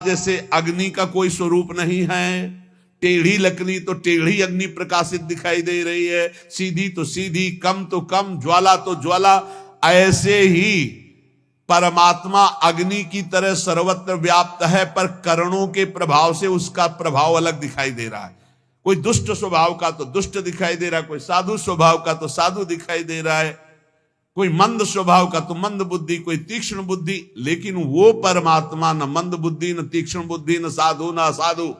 जैसे अग्नि का कोई स्वरूप नहीं है। टेढ़ी लकड़ी तो टेढ़ी अग्नि प्रकाशित दिखाई दे रही है, सीधी तो सीधी, कम तो कम, ज्वाला तो ज्वाला। ऐसे ही परमात्मा अग्नि की तरह सर्वत्र व्याप्त है, पर करणों के प्रभाव से उसका प्रभाव अलग दिखाई दे रहा है। कोई दुष्ट स्वभाव का तो दुष्ट दिखाई दे रहा है, कोई साधु स्वभाव का तो साधु दिखाई दे रहा है, कोई मंद स्वभाव का तो मंद बुद्धि, कोई तीक्ष्ण बुद्धि। लेकिन वो परमात्मा न मंद बुद्धि, न तीक्ष्ण बुद्धि, न साधु न असाधु।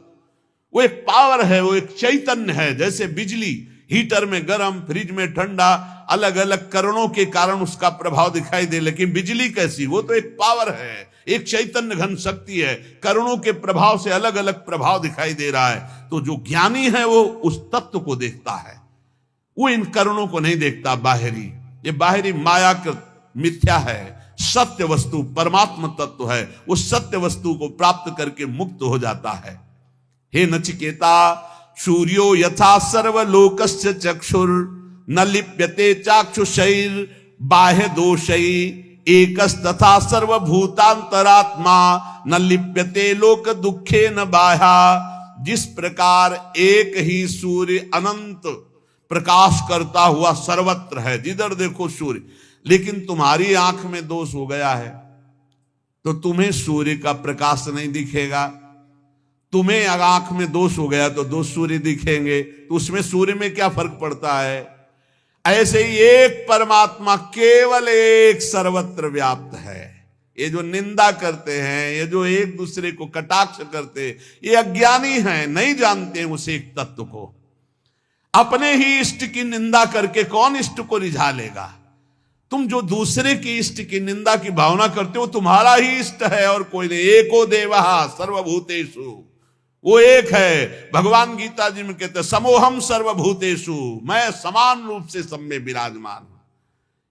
वो एक पावर है, वो एक चैतन्य है। जैसे बिजली, हीटर में गर्म, फ्रिज में ठंडा, अलग अलग करणों के कारण उसका प्रभाव दिखाई दे। लेकिन बिजली कैसी? वो तो एक पावर है, एक चैतन्य घन शक्ति है। करणों के प्रभाव से अलग अलग प्रभाव दिखाई दे रहा है। तो जो ज्ञानी है वो उस तत्व को देखता है, वो इन करणों को नहीं देखता बाहरी। ये बाहरी मायाकृत मिथ्या है। सत्य वस्तु परमात्मा तत्व है, उस सत्य वस्तु को प्राप्त करके मुक्त हो जाता है। हे नचिकेता, सूर्यो यथा सर्वलोकस्य चक्षुर न लिप्यते चाक्षुषैर बाह्य दोषै एकस्तथा सर्वभूतांतरात्मा न लिप्यते लोक दुखे न बाह्या। जिस प्रकार एक ही सूर्य अनंत प्रकाश करता हुआ सर्वत्र है, जिधर देखो सूर्य, लेकिन तुम्हारी आंख में दोष हो गया है तो तुम्हें सूर्य का प्रकाश नहीं दिखेगा। तुम्हें अगर आंख में दोष हो गया तो दो सूर्य दिखेंगे, तो उसमें सूर्य में क्या फर्क पड़ता है? ऐसे ही एक परमात्मा केवल एक सर्वत्र व्याप्त है। ये जो निंदा करते हैं, ये जो एक दूसरे को कटाक्ष करते हैं, ये अज्ञानी हैं, नहीं जानते हैं उस एक तत्व को। अपने ही इष्ट की निंदा करके कौन इष्ट को रिझा लेगा? तुम जो दूसरे की इष्ट की निंदा की भावना करते हो, तुम्हारा ही इष्ट है और कोई नहीं। एको देवः सर्वभूतेषु, वो एक है। भगवान गीता जी में कहते हैं समोहम सर्वभूतेषु, मैं समान रूप से सब में विराजमान हूं।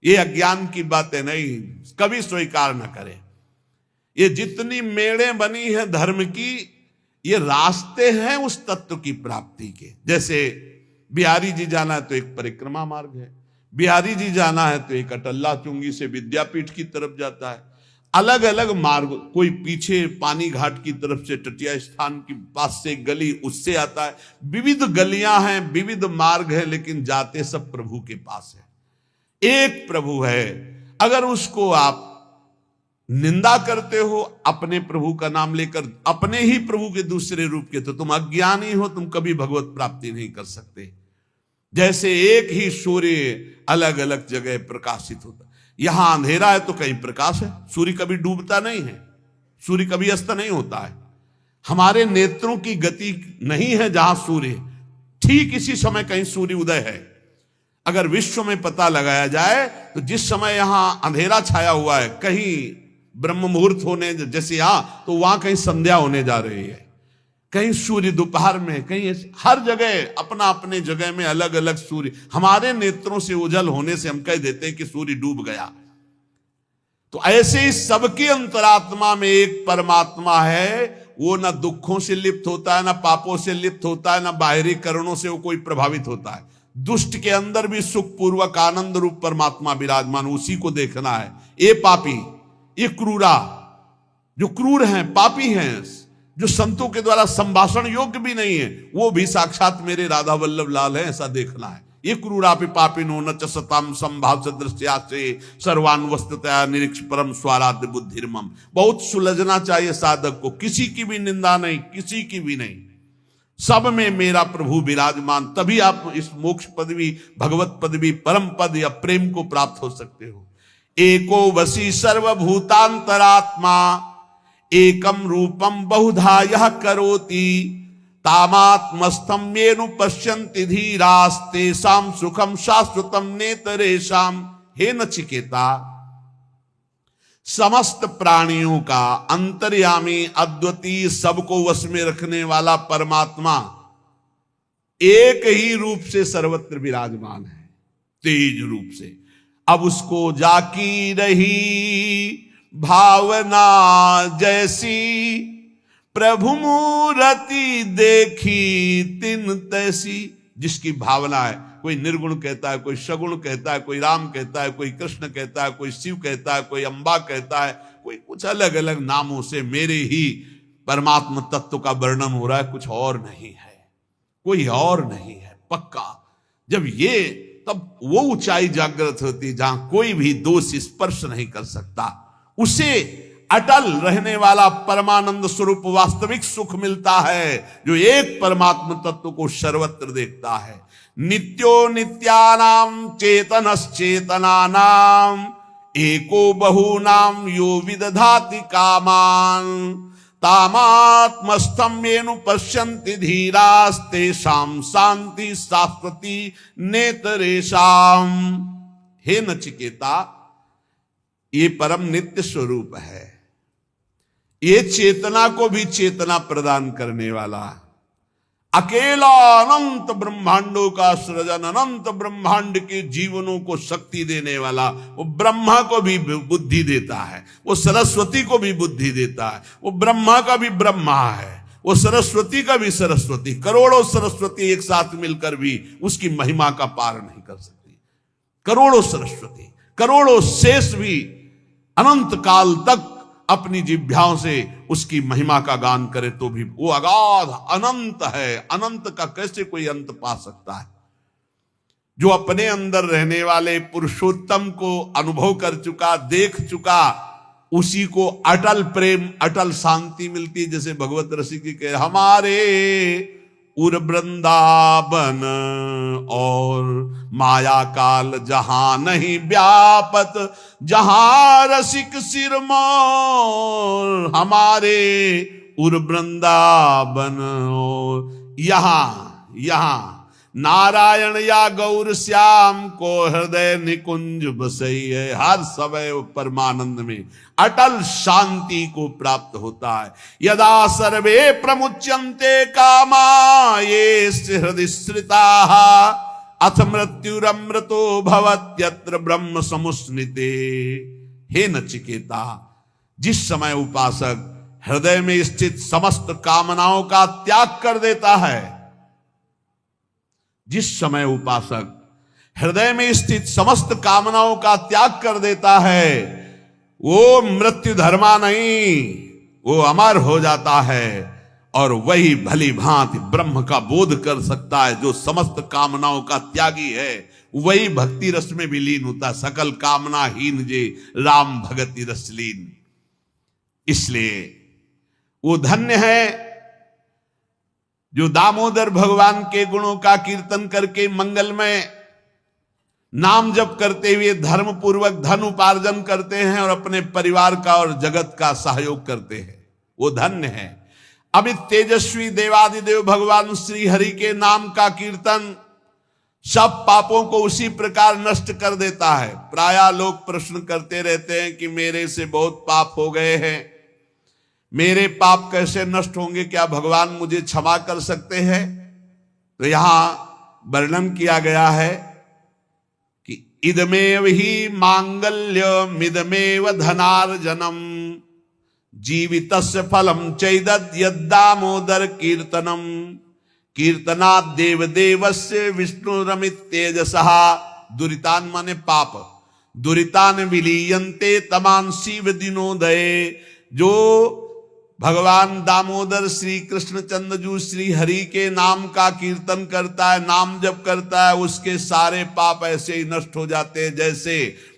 ये अज्ञान की बातें नहीं, कभी स्वीकार न करें। ये जितनी मेड़ें बनी है धर्म की, ये रास्ते हैं उस तत्व की प्राप्ति के। जैसे बिहारी जी जाना है तो एक परिक्रमा मार्ग है, बिहारी जी जाना है तो एक अटल्ला चुंगी से विद्यापीठ की तरफ जाता है। अलग अलग मार्ग, कोई पीछे पानी घाट की तरफ से टटिया स्थान के पास से गली, उससे आता है। विविध गलियां हैं, विविध मार्ग है, लेकिन जाते सब प्रभु के पास है। एक प्रभु है। अगर उसको आप निंदा करते हो अपने प्रभु का नाम लेकर, अपने ही प्रभु के दूसरे रूप के, तो तुम अज्ञानी हो, तुम कभी भगवत प्राप्ति नहीं कर सकते। जैसे एक ही सूर्य अलग अलग जगह प्रकाशित होता, यहां अंधेरा है तो कहीं प्रकाश है। सूर्य कभी डूबता नहीं है, सूर्य कभी अस्त नहीं होता है। हमारे नेत्रों की गति नहीं है जहां सूर्य, ठीक इसी समय कहीं सूर्य उदय है। अगर विश्व में पता लगाया जाए तो जिस समय यहां अंधेरा छाया हुआ है, कहीं ब्रह्म मुहूर्त होने जैसे यहां, तो वहां कहीं संध्या होने जा रही है, कहीं सूर्य दोपहर में, कहीं हर जगह अपना अपने जगह में अलग अलग सूर्य। हमारे नेत्रों से ओझल होने से हम कह देते हैं कि सूर्य डूब गया। तो ऐसे ही सबकी अंतरात्मा में एक परमात्मा है। वो ना दुखों से लिप्त होता है, ना पापों से लिप्त होता है, ना बाहरी करणों से वो कोई प्रभावित होता है। दुष्ट के अंदर भी सुख पूर्वक आनंद रूप परमात्मा विराजमान, उसी को देखना है। ये पापी, ये क्रूरा, जो क्रूर हैं, पापी हैं, जो संतों के द्वारा संभाषण योग्य भी नहीं है, वो भी साक्षात मेरे राधा वल्लभ लाल है, ऐसा देखना है। ये क्रूरापि पापिनो न च सताम संभाव सदृश्या से सर्वान वस्तुतया निरीक्ष परम स्वाराध्य बुद्धिर्मम। बहुत सुलझना चाहिए साधक को, किसी की भी निंदा नहीं, किसी की भी नहीं, सब में मेरा प्रभु विराजमान। तभी आप इस मोक्ष पदवी, भगवत पदवी, परम पद या प्रेम को प्राप्त हो सकते हो। एको वसी सर्वभूतांतरात्मा एकम रूपम बहुधा यह करोति तामात्मस्थम येनु पश्यन्ति धीरास्तेषां सुखम शाश्वतम नेतरेषां। हे नचिकेता, समस्त प्राणियों का अंतर्यामी, अद्वितीय, सबको वश में रखने वाला परमात्मा एक ही रूप से सर्वत्र विराजमान है, तेज रूप से। अब उसको जाकी रही भावना जैसी, प्रभु मूरति देखी तिन तैसी। जिसकी भावना है, कोई निर्गुण कहता है, कोई सगुण कहता है, कोई राम कहता है, कोई कृष्ण कहता है, कोई शिव कहता है, कोई अंबा कहता है, कोई कुछ अलग अलग नामों से मेरे ही परमात्मा तत्व का वर्णन हो रहा है, कुछ और नहीं है, कोई और नहीं है, पक्का। जब ये, तब वो ऊंचाई जागृत होती जहां कोई भी दोष स्पर्श नहीं कर सकता, उसे अटल रहने वाला परमानंद स्वरूप वास्तविक सुख मिलता है, जो एक परमात्मा तत्व को सर्वत्र देखता है। नित्यो नित्यानाम चेतनश्चेतनानाम एको बहूनाम यो विदधाति कामान तामात्मस्थं येनु पश्यन्ति धीरास्तेषां शांति शाश्वती नेतरेषाम। हे नचिकेता, ये परम नित्य स्वरूप है, ये चेतना को भी चेतना प्रदान करने वाला, अकेला अनंत ब्रह्मांडों का सृजन, अनंत ब्रह्मांड के जीवनों को शक्ति देने वाला, वो ब्रह्मा को भी बुद्धि देता है, वो सरस्वती को भी बुद्धि देता है, वो ब्रह्मा का भी ब्रह्मा है, वो सरस्वती का भी सरस्वती। करोड़ों सरस्वती एक साथ मिलकर भी उसकी महिमा का पार नहीं कर सकती। करोड़ों सरस्वती, करोड़ों शेष भी अनंत काल तक अपनी जिह्वाओं से उसकी महिमा का गान करे तो भी वो अगाध अनंत है। अनंत का कैसे कोई अंत पा सकता है? जो अपने अंदर रहने वाले पुरुषोत्तम को अनुभव कर चुका, देख चुका, उसी को अटल प्रेम, अटल शांति मिलती। जैसे भगवत रसिक के हमारे उर वृंदावन और माया काल जहां नहीं व्यापत, जहां रसिक सिरमौर हमारे उर वृंदावन और यहाँ नारायण या गौर श्याम को हृदय निकुंज बसई है। हर समय परमानंद में अटल शांति को प्राप्त होता है। यदा सर्वे प्रमुच्यन्ते कामा ये हृदय श्रिताः अथ मृत्युरमृतो भवत्यत्र ब्रह्म समुस्निते। हे नचिकेता, जिस समय उपासक हृदय में स्थित समस्त कामनाओं का त्याग कर देता है, जिस समय उपासक हृदय में स्थित समस्त कामनाओं का त्याग कर देता है, वो मृत्यु धर्मा नहीं, वो अमर हो जाता है और वही भली भांति ब्रह्म का बोध कर सकता है। जो समस्त कामनाओं का त्यागी है वही भक्ति रस में विलीन होता। सकल कामना हीन जे राम भगति रसलीन। इसलिए वो धन्य है जो दामोदर भगवान के गुणों का कीर्तन करके मंगलमय नाम जप करते हुए धर्म पूर्वक धन उपार्जन करते हैं और अपने परिवार का और जगत का सहयोग करते हैं। वो धन्य है। अमित तेजस्वी देवादिदेव भगवान श्री हरि के नाम का कीर्तन सब पापों को उसी प्रकार नष्ट कर देता है। प्रायः लोग प्रश्न करते रहते हैं कि मेरे से बहुत पाप हो गए हैं, मेरे पाप कैसे नष्ट होंगे, क्या भगवान मुझे क्षमा कर सकते हैं? तो यहां वर्णन किया गया है कि इदमेव ही मांगल्यमिदमेव धनार्जनम जीवितस्य फलम चैदद यद्दामोदर कीर्तनम कीर्तनात् देव देवस्य विष्णुरमित तेजसः। दुरितान माने पाप, दुरितान विलीयन्ते तमान शिव दिनोदये। जो भगवान दामोदर श्री कृष्ण चंद्रजू श्री हरि के नाम का कीर्तन करता है, नाम जप करता है, उसके सारे पाप ऐसे ही नष्ट हो जाते हैं जैसे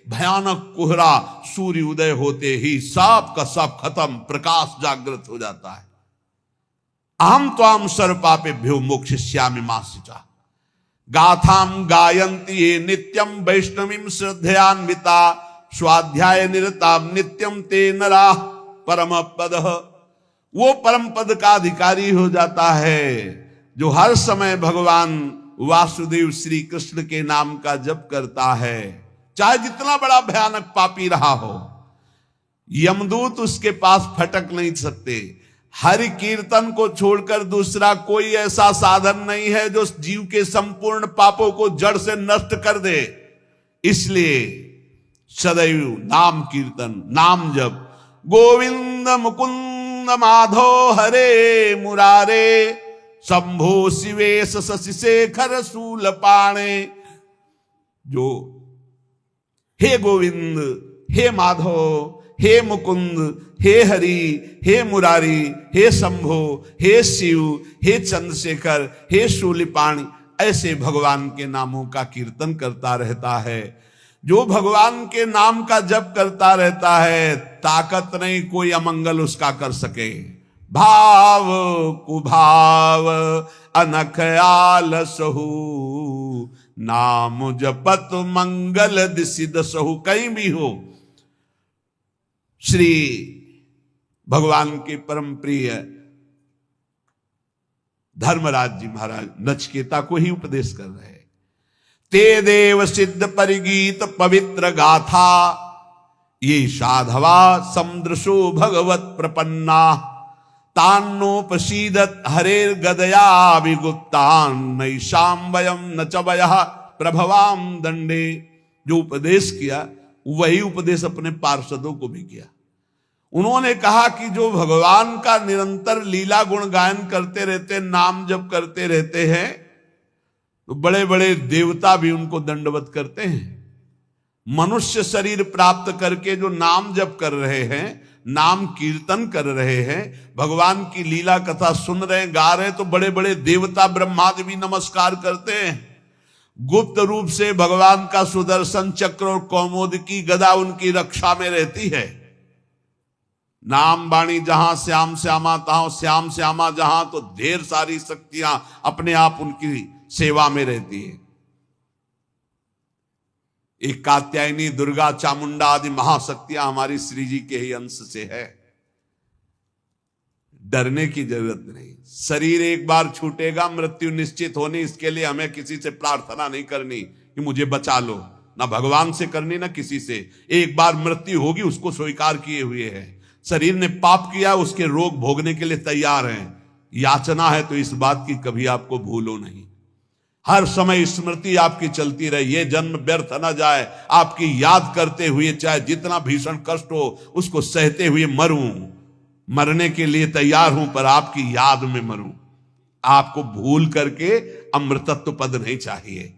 भयानक कोहरा सूर्य उदय होते ही सब का सब खत्म, प्रकाश जागृत हो जाता है। अहम त्वाम सर्व पापेभ्यो मोक्षयिष्यामि मा शुचा। गाथाम गायन्ति ये नित्यम वैष्णवीं श्रद्धयान्विता स्वाध्याय निरताम नित्यम ते नरा परम पद। वो परम पद का अधिकारी हो जाता है जो हर समय भगवान वासुदेव श्री कृष्ण के नाम का जप करता है। चाहे जितना बड़ा भयानक पापी रहा हो, यमदूत उसके पास फटक नहीं सकते। हरि कीर्तन को छोड़कर दूसरा कोई ऐसा साधन नहीं है जो जीव के संपूर्ण पापों को जड़ से नष्ट कर दे। इसलिए सदैव नाम कीर्तन, नाम जप, गोविंद मुकुंद माधो हरे मुरारे शंभो शिवेश शशि शेखर शूलपाणे। जो हे गोविंद, हे माधो, हे मुकुंद, हे हरि, हे मुरारी, हे शंभो, हे शिव, हे चंद्रशेखर, हे शूलिपाणी, ऐसे भगवान के नामों का कीर्तन करता रहता है। जो भगवान के नाम का जप करता रहता है, ताकत नहीं कोई अमंगल उसका कर सके। भाव कुभाव अनख आलसहु, नाम जपत मंगल दिसि दसहु। कहीं भी हो, श्री भगवान के परम प्रिय धर्मराज जी महाराज नचिकेता को ही उपदेश कर रहे हैं। ते देव सिद्ध परिगीत पवित्र गाथा, ये साधवा समुद्रशो भगवत प्रपन्ना, तान्नोपसीदत हरेर गदया विगुप्तान, नैषाम वयम न च वयः प्रभवाम दंडे। जो उपदेश किया वही उपदेश अपने पार्षदों को भी किया। उन्होंने कहा कि जो भगवान का निरंतर लीला गुण गायन करते रहते, नाम जप करते रहते हैं, तो बड़े बड़े देवता भी उनको दंडवत करते हैं। मनुष्य शरीर प्राप्त करके जो नाम जप कर रहे हैं, नाम कीर्तन कर रहे हैं, भगवान की लीला कथा सुन रहे हैं, गा रहे हैं, तो बड़े बड़े देवता ब्रह्मादि भी नमस्कार करते हैं। गुप्त रूप से भगवान का सुदर्शन चक्र और कौमोद की गदा उनकी रक्षा में रहती है। नाम वाणी जहां श्याम श्यामा तहां श्याम श्यामा जहां, तो ढेर सारी शक्तियां अपने आप उनकी सेवा में रहती है। एक कात्यायनी, दुर्गा, चामुंडा आदि महाशक्तियां हमारी श्री जी के ही अंश से है। डरने की जरूरत नहीं। शरीर एक बार छूटेगा, मृत्यु निश्चित होनी, इसके लिए हमें किसी से प्रार्थना नहीं करनी कि मुझे बचा लो, ना भगवान से करनी ना किसी से। एक बार मृत्यु होगी, उसको स्वीकार किए हुए है। शरीर ने पाप किया, उसके रोग भोगने के लिए तैयार हैं। याचना है तो इस बात की कभी आपको भूलो नहीं। हर समय स्मृति आपकी चलती रहे, ये जन्म व्यर्थ न जाए, आपकी याद करते हुए, चाहे जितना भीषण कष्ट हो उसको सहते हुए मरूं। मरने के लिए तैयार हूं, पर आपकी याद में मरूं। आपको भूल करके अमृतत्व पद नहीं चाहिए।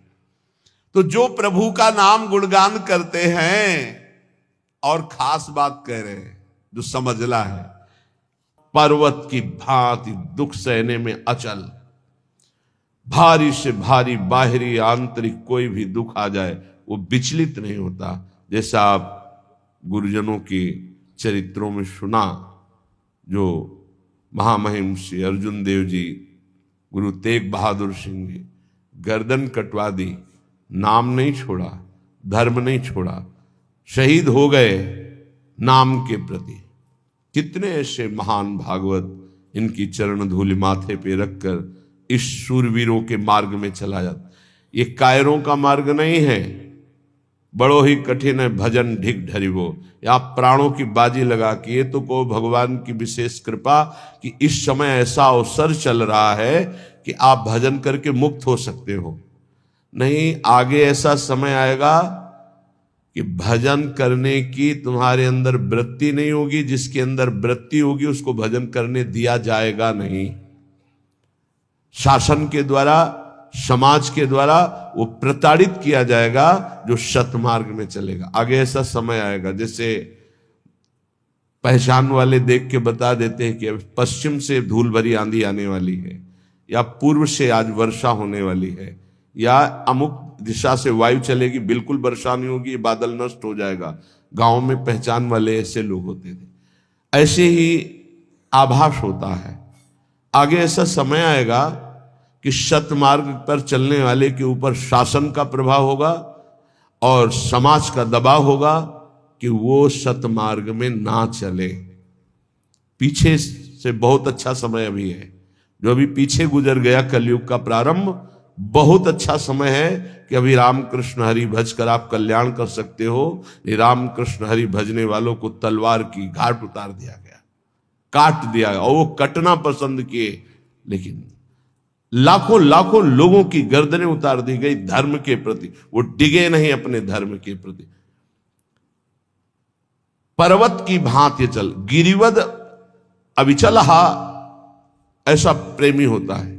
तो जो प्रभु का नाम गुणगान करते हैं, और खास बात कह रहे हैं जो समझला है, पर्वत की भांति दुख सहने में अचल, भारी से भारी बाहरी आंतरिक कोई भी दुख आ जाए वो विचलित नहीं होता। जैसा आप गुरुजनों के चरित्रों में सुना, जो महामहिम श्री अर्जुन देव जी, गुरु तेग बहादुर सिंह जी, गर्दन कटवा दी, नाम नहीं छोड़ा, धर्म नहीं छोड़ा, शहीद हो गए नाम के प्रति। कितने ऐसे महान भागवत इनकी चरण धूलि माथे पे रखकर इस शूरवीरों के मार्ग में चला जाता। ये कायरों का मार्ग नहीं है, बड़ो ही कठिन है भजन ढिक ढरिवो। या प्राणों की बाजी लगा के, ये तो को भगवान की विशेष कृपा कि इस समय ऐसा अवसर चल रहा है कि आप भजन करके मुक्त हो सकते हो। नहीं, आगे ऐसा समय आएगा कि भजन करने की तुम्हारे अंदर वृत्ति नहीं होगी। जिसके अंदर वृत्ति होगी उसको भजन करने दिया जाएगा नहीं। शासन के द्वारा, समाज के द्वारा वो प्रताड़ित किया जाएगा जो सतमार्ग में चलेगा। आगे ऐसा समय आएगा, जैसे पहचान वाले देख के बता देते हैं कि पश्चिम से धूल भरी आंधी आने वाली है, या पूर्व से आज वर्षा होने वाली है, या अमुक दिशा से वायु चलेगी, बिल्कुल वर्षा नहीं होगी, बादल नष्ट हो जाएगा। गांव में पहचान वाले ऐसे लोग होते थे। ऐसे ही आभास होता है। आगे ऐसा समय आएगा कि सतमार्ग पर चलने वाले के ऊपर शासन का प्रभाव होगा और समाज का दबाव होगा कि वो सतमार्ग में ना चले। पीछे से बहुत अच्छा समय अभी है, जो अभी पीछे गुजर गया कलयुग का प्रारंभ, बहुत अच्छा समय है कि अभी रामकृष्ण हरि भज कर आप कल्याण कर सकते हो। रामकृष्ण हरि भजने वालों को तलवार की घाट उतार दिया गया, काट दिया गया, और वो कटना पसंद किए, लेकिन लाखों लाखों लोगों की गर्दनें उतार दी गई धर्म के प्रति। वो डिगे नहीं अपने धर्म के प्रति। पर्वत की भांति चल, गिरिवद अविचल, ऐसा प्रेमी होता है।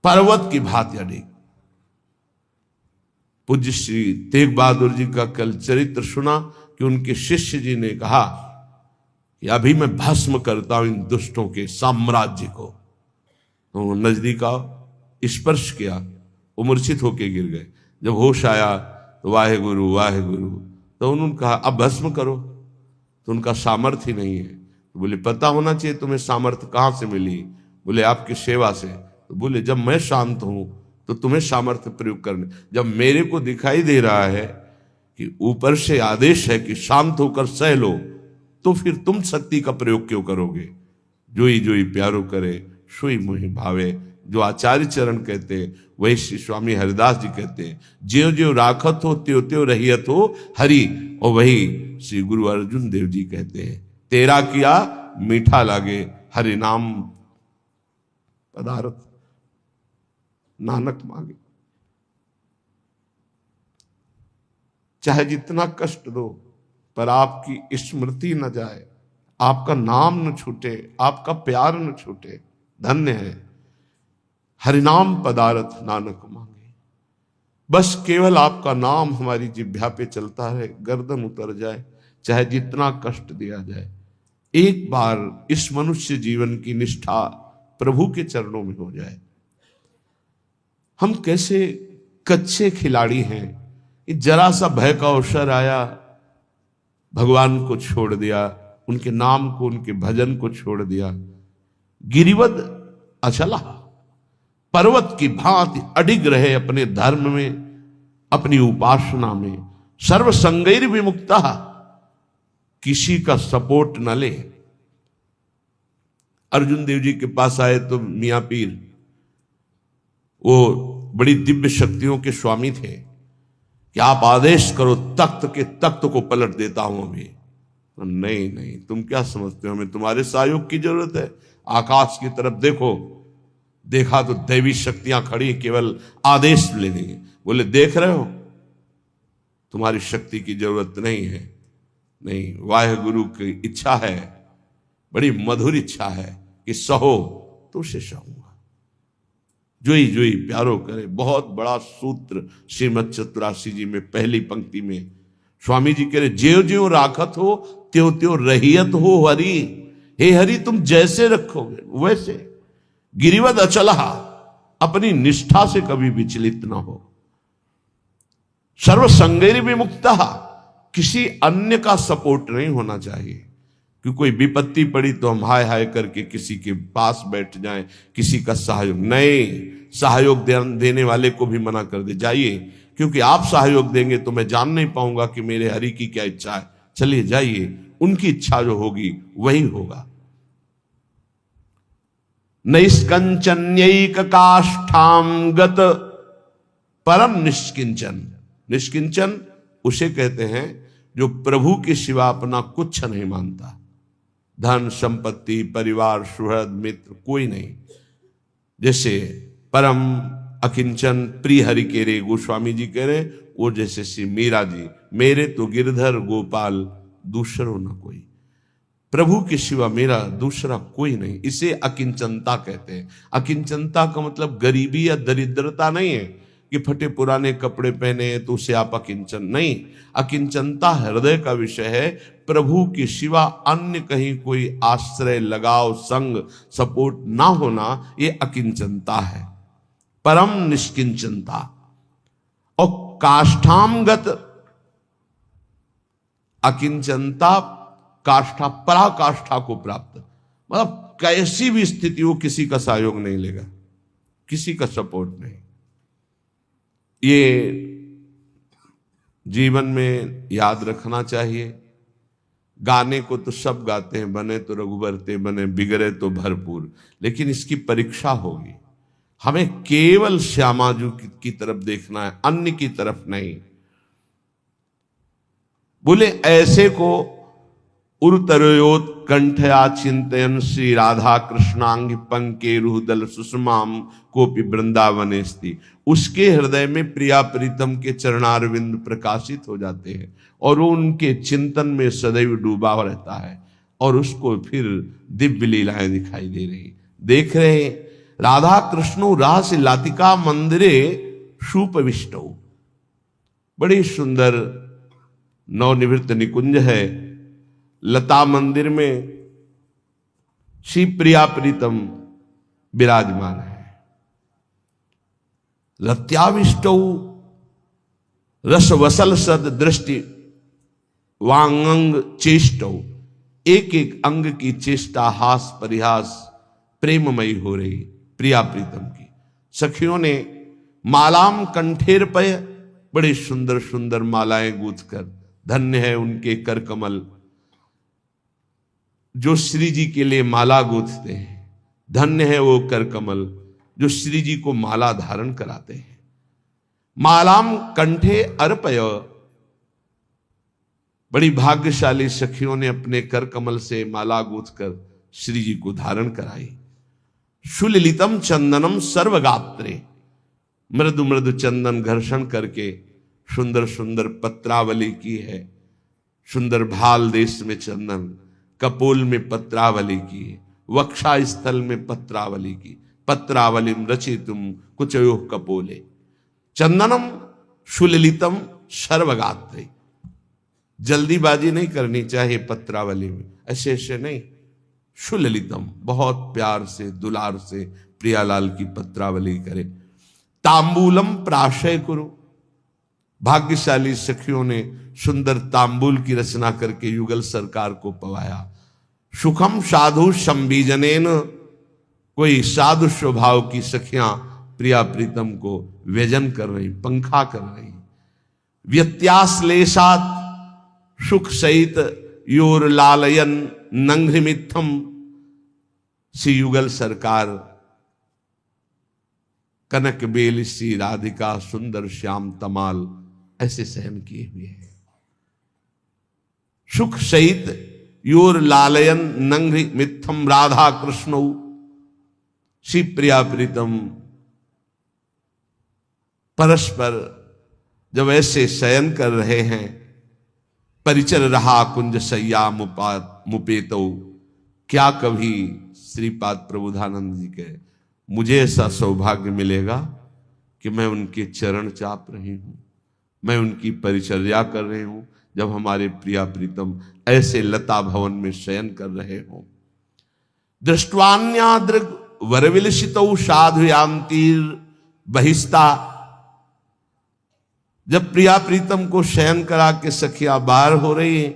पर्वत की भांति अनेक। पूज्य श्री तेग बहादुर जी का कल चरित्र सुना कि उनके शिष्य जी ने कहा कि अभी मैं भस्म करता हूं इन दुष्टों के साम्राज्य को। तो नजदीक आओ, स्पर्श किया, वो मूर्छित होके गिर गए। जब होश आया तो वाहे गुरु वाहे गुरु, तो उन्होंने कहा अब भस्म करो। तो उनका सामर्थ्य ही नहीं है। तो बोले पता होना चाहिए तुम्हें सामर्थ्य कहाँ से मिली। बोले आपकी सेवा से। तो बोले जब मैं शांत हूं तो तुम्हें सामर्थ्य प्रयोग करने, जब मेरे को दिखाई दे रहा है कि ऊपर से आदेश है कि शांत होकर सह लो, तो फिर तुम शक्ति का प्रयोग क्यों करोगे। जोई जोई प्यारो करे सोई मोहि भावे, जो आचार्य चरण कहते हैं वही श्री स्वामी हरिदास जी कहते हैं, ज्यो ज्यो राखत हो त्यों त्यों रहियत हो हरि। और वही श्री गुरु अर्जुन देव जी कहते हैं, तेरा किया मीठा लागे हरि नाम पदार्थ नानक मांगे। चाहे जितना कष्ट दो पर आपकी स्मृति न जाए, आपका नाम न छूटे, आपका प्यार न छूटे, धन्य है हरिनाम पदार्थ नानक मांगे। बस केवल आपका नाम हमारी जिह्वा पे चलता रहे, गर्दन उतर जाए, चाहे जितना कष्ट दिया जाए। एक बार इस मनुष्य जीवन की निष्ठा प्रभु के चरणों में हो जाए। हम कैसे कच्चे खिलाड़ी हैं, जरा सा भय का अवसर आया, भगवान को छोड़ दिया, उनके नाम को, उनके भजन को छोड़ दिया। गिरिवद अचला, पर्वत की भांति अडिग रहे अपने धर्म में, अपनी उपासना में। सर्व संगैर विमुक्ता, किसी का सपोर्ट न ले। अर्जुन देव जी के पास आए तो मियां पीर, वो बड़ी दिव्य शक्तियों के स्वामी थे, कि आप आदेश करो तख्त के तख्त को पलट देता हूं अभी। नहीं नहीं, तुम क्या समझते हो हमें तुम्हारे सहयोग की जरूरत है। आकाश की तरफ देखो, देखा तो दैवी शक्तियां खड़ी, केवल आदेश लेने। बोले देख रहे हो, तुम्हारी शक्ति की जरूरत नहीं है। नहीं, वाहे गुरु की इच्छा है, बड़ी मधुर इच्छा है कि सहो तो उसे सहूंगा। जोई जोई प्यारो करे, बहुत बड़ा सूत्र श्रीमद चतुरासी जी में पहली पंक्ति में स्वामी जी कह रहे, ज्यो ज्यो राखत हो त्यों त्यों रहियत हो हरि। हे हरि, तुम जैसे रखोगे वैसे। गिरिवद अचला, अपनी निष्ठा से कभी विचलित ना हो। सर्व संगैर विमुक्ता, किसी अन्य का सपोर्ट नहीं होना चाहिए। कि कोई विपत्ति पड़ी तो हम हाय हाय करके किसी के पास बैठ जाएं, किसी का सहयोग नहीं। सहयोग देने वाले को भी मना कर दे, जाइए, क्योंकि आप सहयोग देंगे तो मैं जान नहीं पाऊंगा कि मेरे हरि की क्या इच्छा है। चलिए जाइए, उनकी इच्छा जो होगी वही होगा। नैष्कंचन्यैक काष्ठाम गत परम निष्किंचन। निष्किंचन उसे कहते हैं जो प्रभु के सिवा अपना कुछ नहीं मानता। धन संपत्ति परिवार सुहृद मित्र कोई नहीं। जैसे परम अकिंचन प्रिय हरि के रे गोस्वामी जी कह रहे, वो जैसे श्री मीरा जी, मेरे तो गिरधर गोपाल दूसरो न कोई। प्रभु के सिवा मेरा दूसरा कोई नहीं। इसे अकिंचनता कहते हैं। अकिंचनता का मतलब गरीबी या दरिद्रता नहीं है कि फटे पुराने कपड़े पहने तो उसे आप अकिंचन नहीं। अकिंचनता हृदय का विषय है। प्रभु के सिवा अन्य कहीं कोई आश्रय लगाव संग सपोर्ट ना होना, ये अकिंचनता है। परम निष्किंचनता। और काष्ठामगत अकिंचनता, काष्ठा पराकाष्ठा को प्राप्त, मतलब कैसी भी स्थिति हो किसी का सहयोग नहीं लेगा, किसी का सपोर्ट नहीं। ये जीवन में याद रखना चाहिए। गाने को तो सब गाते हैं, बने तो रघुबर ते बने, बिगड़े तो भरपूर, लेकिन इसकी परीक्षा होगी। हमें केवल श्यामाजू की तरफ देखना है, अन्य की तरफ नहीं। बोले ऐसे को उर्तरयोत कंठया चिंतयन श्री राधा कृष्णांग पंके रुहदल सुषमाम कोपि वृंदावन स्थिति। उसके हृदय में प्रिया प्रीतम के चरणारविंद प्रकाशित हो जाते हैं और वो उनके चिंतन में सदैव डूबा रहता है और उसको फिर दिव्य लीलाएं दिखाई दे रही। देख रहे राधा कृष्णो रास लातिका मंदिरे सुपविष्टौ। बड़ी सुंदर नवनिवृत्त निकुंज है लता मंदिर में श्री प्रिया प्रीतम विराजमान है। रत्याविष्टौ रसवसल सद दृष्टि वांगंग चेष्टौ, एक एक अंग की चेष्टा हास परिहास प्रेममयी हो रही प्रिया प्रीतम की। सखियों ने मालाम कंठेर पे, बड़े सुंदर सुंदर मालाएं गूंथ कर, धन्य है उनके कर कमल जो श्री जी के लिए माला गूंथते हैं, धन्य है वो कर कमल जो श्री जी को माला धारण कराते हैं। मालाम कंठे अर्पय, बड़ी भाग्यशाली सखियों ने अपने कर कमल से माला गूंथ कर श्री जी को धारण कराई। शुलिलितम चंदनम सर्वगात्रे, मृदु मृदु चंदन घर्षण करके सुंदर सुंदर पत्रावली की है। सुंदर भाल देश में चंदन, कपोल में पत्रावली की, वक्षा स्थल में पत्रावली की। पत्रावलिम रचितुम कुचयो कपोले, चंदनम शुलिलितम सर्वगात्रे। जल्दीबाजी नहीं करनी चाहिए पत्रावली में, ऐसे ऐसे नहीं, शुलिलितम, बहुत प्यार से दुलार से प्रियालाल की पत्रावली करे। तांबूलम प्राशय कुरु, भाग्यशाली सखियों ने सुंदर तांबूल की रचना करके युगल सरकार को पवाया। सुखम साधु संबीजनेन, कोई साधु स्वभाव की सखियां प्रिया प्रीतम को व्यजन कर रही, पंखा कर रही। व्यत्याश्लेषात सुख सहित योर लालयन नंघ्रिमित्थम, श्री युगल सरकार कनक बेल श्री राधिका सुंदर श्याम तमाल ऐसे सहन किए हुए हैं। सुख सहित योर लालयन नंघ्रि मित्थम राधा कृष्ण, श्री प्रिया प्रीतम परस्पर जब ऐसे शयन कर रहे हैं। परिचर रहा कुंज सैया मुपेतो, क्या कभी श्रीपाद प्रबुधानंद जी के मुझे ऐसा सौभाग्य मिलेगा कि मैं उनके चरण चाप रही हूं, मैं उनकी परिचर्या कर रही हूं, जब हमारे प्रिया प्रीतम ऐसे लता भवन में शयन कर रहे हों। दृष्टवान्यादृग वरविलसितौ साधुयांतीर बहिस्ता, जब प्रिया प्रीतम को शयन करा के सखियां बाहर हो रही हैं,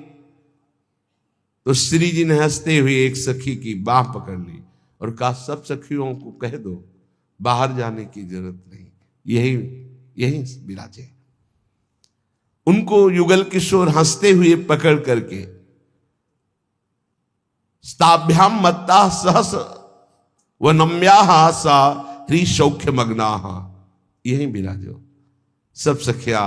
तो श्री जी ने हंसते हुए एक सखी की बाह पकड़ ली और कहा, सब सखियों को कह दो बाहर जाने की जरूरत नहीं, यही यही विराजे। उनको युगल किशोर हंसते हुए पकड़ करके स्ताभ्याम मत्ता सहस व नम्या सा ह्री सौख्य मग्ना, यही विराजो। सब सखिया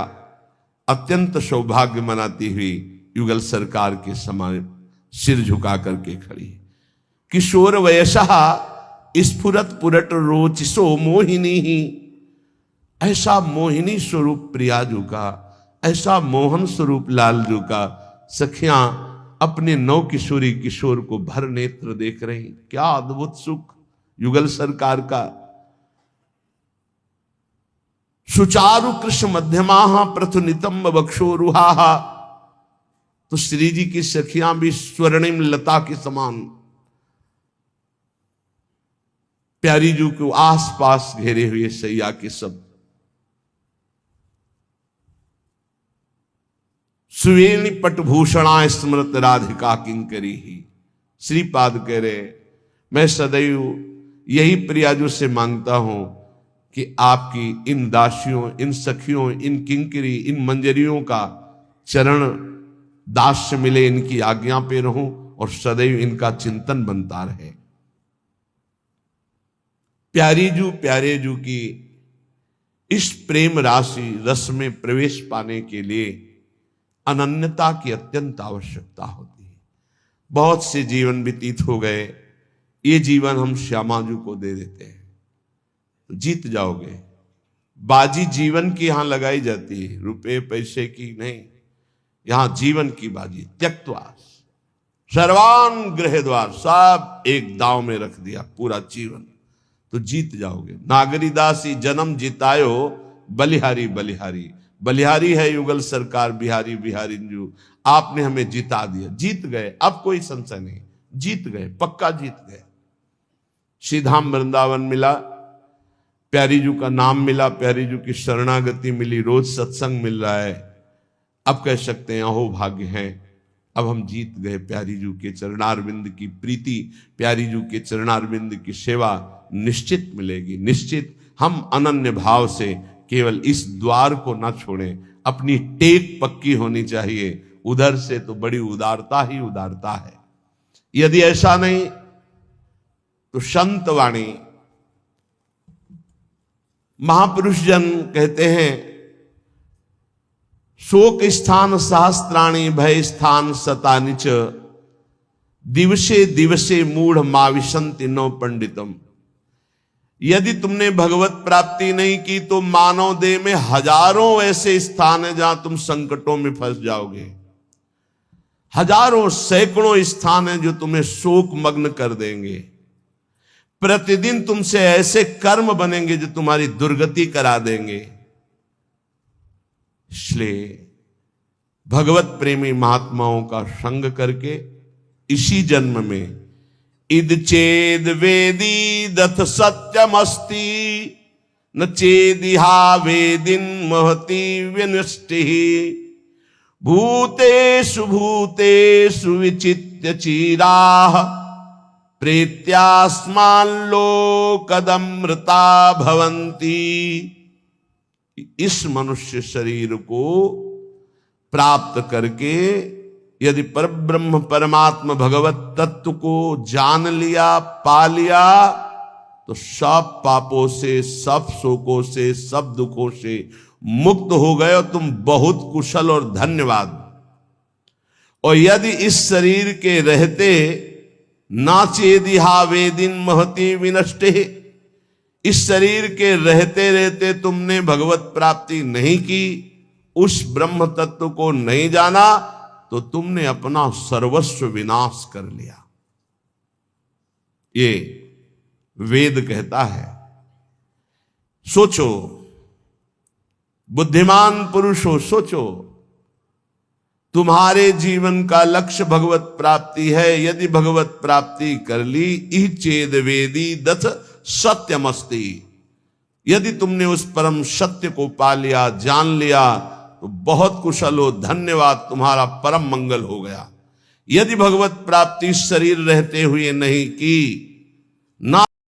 अत्यंत सौभाग्य मनाती हुई युगल सरकार के समान सिर झुका करके खड़ी। किशोर वयसा स्फुरत पुरट रोचिसो मोहिनी ही, ऐसा मोहिनी स्वरूप प्रियाजू का, ऐसा मोहन स्वरूप लालजू का सखियां अपने नौ किशोरी किशोर को भर नेत्र देख रही। क्या अद्भुत सुख युगल सरकार का। सुचारु कृष्ण मध्यमा प्रथु नितंब बक्षोरुहा, तो श्री जी की सखियां भी स्वर्णिम लता के समान प्यारी जू को आसपास घेरे हुए सैया के सब। सुवेणी पटभूषणा स्मृत राधिका किंकरी ही, श्रीपाद कह रहे, मैं सदैव यही प्रियाजू से मांगता हूं कि आपकी इन दासियों, इन सखियों, इन किंकरी, इन मंजरियों का चरण दास्य मिले, इनकी आज्ञा पे रहूं और सदैव इनका चिंतन बनता रहे। प्यारे जू की इस प्रेम राशि रस में प्रवेश पाने के लिए अनन्यता की अत्यंत आवश्यकता होती है। बहुत से जीवन व्यतीत हो गए, ये जीवन हम श्यामाजू को दे देते हैं तो जीत जाओगे। बाजी जीवन की यहां लगाई जाती है, रुपए पैसे की नहीं, यहां जीवन की बाजी। त्यक्त्वा सर्वान गृह द्वार, सब एक दांव में रख दिया पूरा जीवन, तो जीत जाओगे। नागरीदासी जन्म जितायो बलिहारी बलिहारी, बलिहारी है युगल सरकार, बिहारी बिहारी जू, आपने हमें जिता दिया, जीत गए, अब कोई संशय नहीं, जीत गए, पक्का जीत गए। श्रीधाम वृंदावन मिला, प्यारी जू का नाम मिला, प्यारी जू की शरणागति मिली, रोज सत्संग मिल रहा है। अब कह सकते हैं अहो भाग्य है, अब हम जीत गए। प्यारी जू के चरणारविंद की प्रीति, प्यारी जू के चरणारविंद की सेवा निश्चित मिलेगी, निश्चित। हम अनन्य भाव से केवल इस द्वार को ना छोड़ें, अपनी टेक पक्की होनी चाहिए, उधर से तो बड़ी उदारता ही उदारता है। यदि ऐसा नहीं तो संत वाणी, महापुरुष जन कहते हैं, शोक स्थान सहस्त्राणी भय स्थान शतानिच, दिवसे दिवसे मूढ़ माविशंति नो पंडितम। यदि तुमने भगवत प्राप्ति नहीं की तो मानव देह में हजारों ऐसे स्थान हैं जहां तुम संकटों में फंस जाओगे। हजारों सैकड़ों स्थान हैं जो तुम्हें शोक मग्न कर देंगे। प्रतिदिन तुमसे ऐसे कर्म बनेंगे जो तुम्हारी दुर्गति करा देंगे। इसलिए भगवत प्रेमी महात्माओं का संग करके इसी जन्म में इद चेद वेदी दथ सत्यमस्ति न चेदिहा वेदिन महति विनष्टि भूतेषु भूतेषु विचित्य चीराः प्रेत्यास्मान् लोकदमृता भवन्ति। इस मनुष्य शरीर को प्राप्त करके यदि परब्रह्म परमात्मा भगवत तत्व को जान लिया, पा लिया, तो सब पापों से, सब शोकों से, सब दुखों से मुक्त हो गए और तुम बहुत कुशल और धन्यवाद। और यदि इस शरीर के रहते ना चेदिहा वेदिन महति विनष्टे, इस शरीर के रहते रहते तुमने भगवत प्राप्ति नहीं की, उस ब्रह्म तत्व को नहीं जाना, तो तुमने अपना सर्वस्व विनाश कर लिया। ये वेद कहता है। सोचो, बुद्धिमान पुरुष हो, सोचो, तुम्हारे जीवन का लक्ष्य भगवत प्राप्ति है। यदि भगवत प्राप्ति कर ली, इह चेद वेदी दथ सत्यमस्ति, यदि तुमने उस परम सत्य को पा लिया, जान लिया, तो बहुत कुशल हो, धन्यवाद, तुम्हारा परम मंगल हो गया। यदि भगवत प्राप्ति शरीर रहते हुए नहीं की, ना